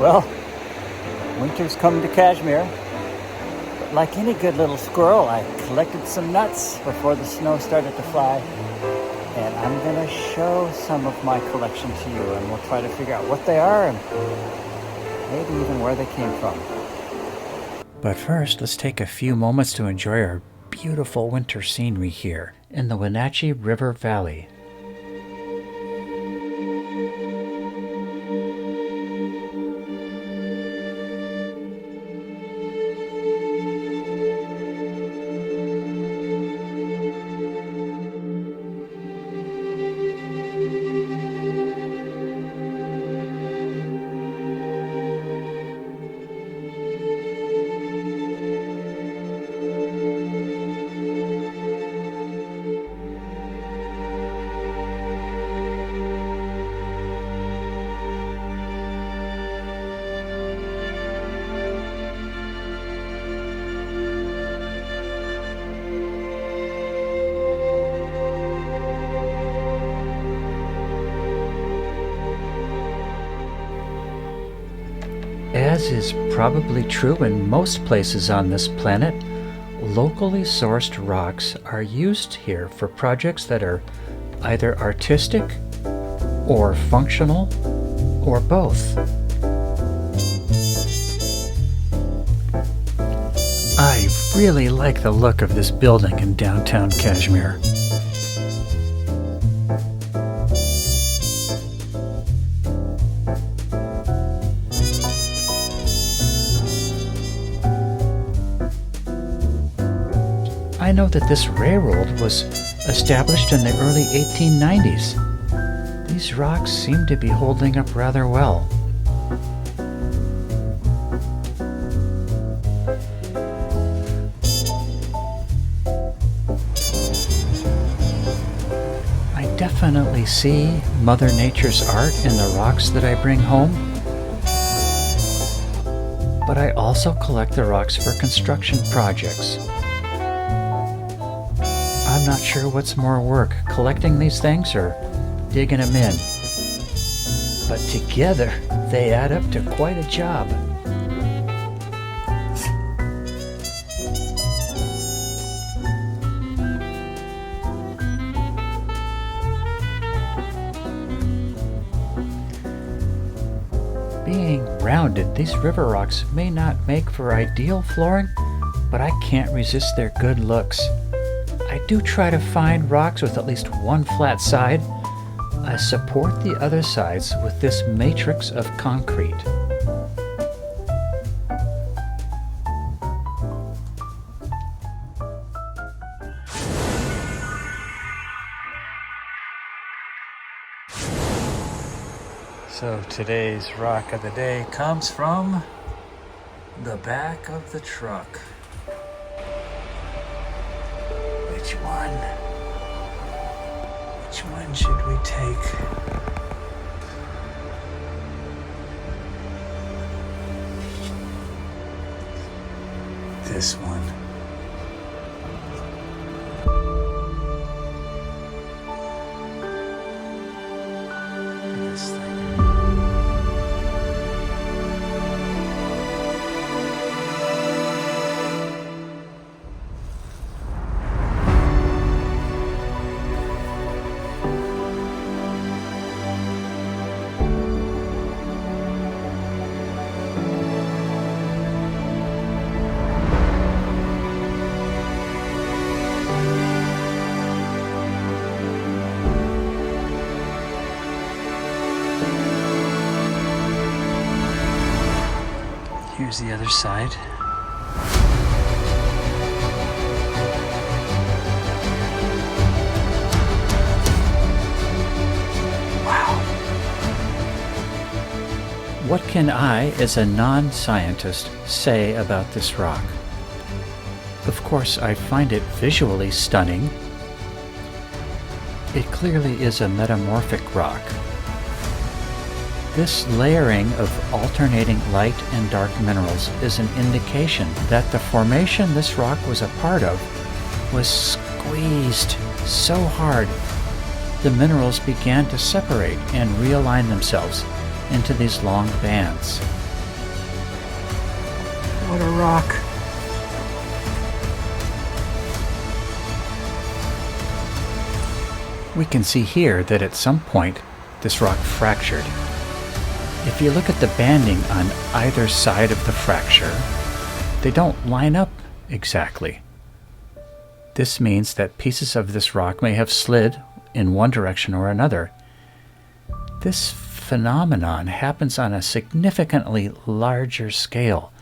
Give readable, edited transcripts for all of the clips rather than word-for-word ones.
Well, winter's come to Kashmir. But like any good little squirrel, I collected some nuts before the snow started to fly. And I'm going to show some of my collection to you, and we'll try to figure out what they are and maybe even where they came from. But first, let's take a few moments to enjoy our beautiful winter scenery here in the Wenatchee River Valley. As is probably true in most places on this planet, locally sourced rocks are used here for projects that are either artistic or functional or both. I really like the look of this building in downtown Kashmir. I know that this railroad was established in the early 1890s. These rocks seem to be holding up rather well. I definitely see Mother Nature's art in the rocks that I bring home, but I also collect the rocks for construction projects. I'm not sure what's more work, collecting these things or digging them in. But together, they add up to quite a job. Being rounded, these river rocks may not make for ideal flooring, but I can't resist their good looks. I do try to find rocks with at least one flat side. I support the other sides with this matrix of concrete. So today's rock of the day comes from the back of the truck. Which one? Which one should we take? This one. This thing. Here's the other side. Wow. What can I, as a non-scientist, say about this rock? Of course, I find it visually stunning. It clearly is a metamorphic rock. This layering of alternating light and dark minerals is an indication that the formation this rock was a part of was squeezed so hard the minerals began to separate and realign themselves into these long bands. What a rock. We can see here that at some point this rock fractured. If you look at the banding on either side of the fracture, they don't line up exactly. This means that pieces of this rock may have slid in one direction or another. This phenomenon happens on a significantly larger scale.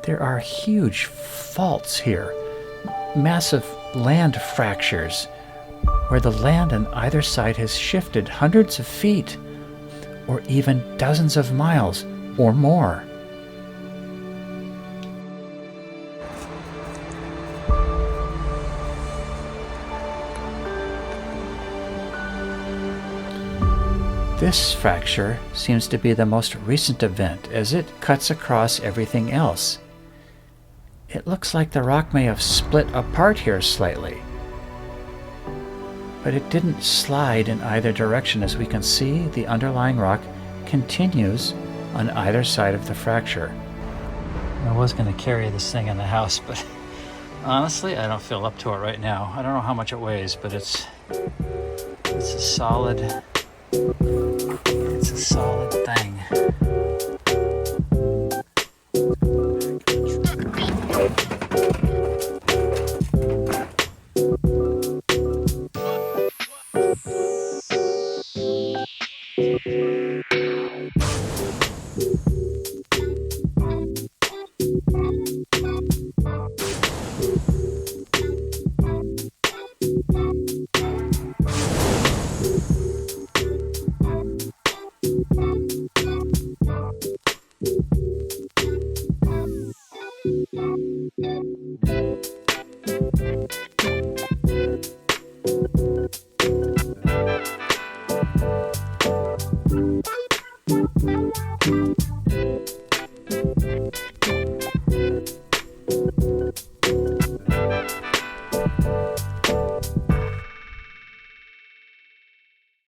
There are huge faults here, massive land fractures, where the land on either side has shifted hundreds of feet, or even dozens of miles or more. This fracture seems to be the most recent event, as it cuts across everything else. It looks like the rock may have split apart here slightly, but it didn't slide in either direction. As we can see, the underlying rock continues on either side of the fracture. I was going to carry this thing in the house, but honestly, I don't feel up to it right now. I don't know how much it weighs, but it's a solid thing.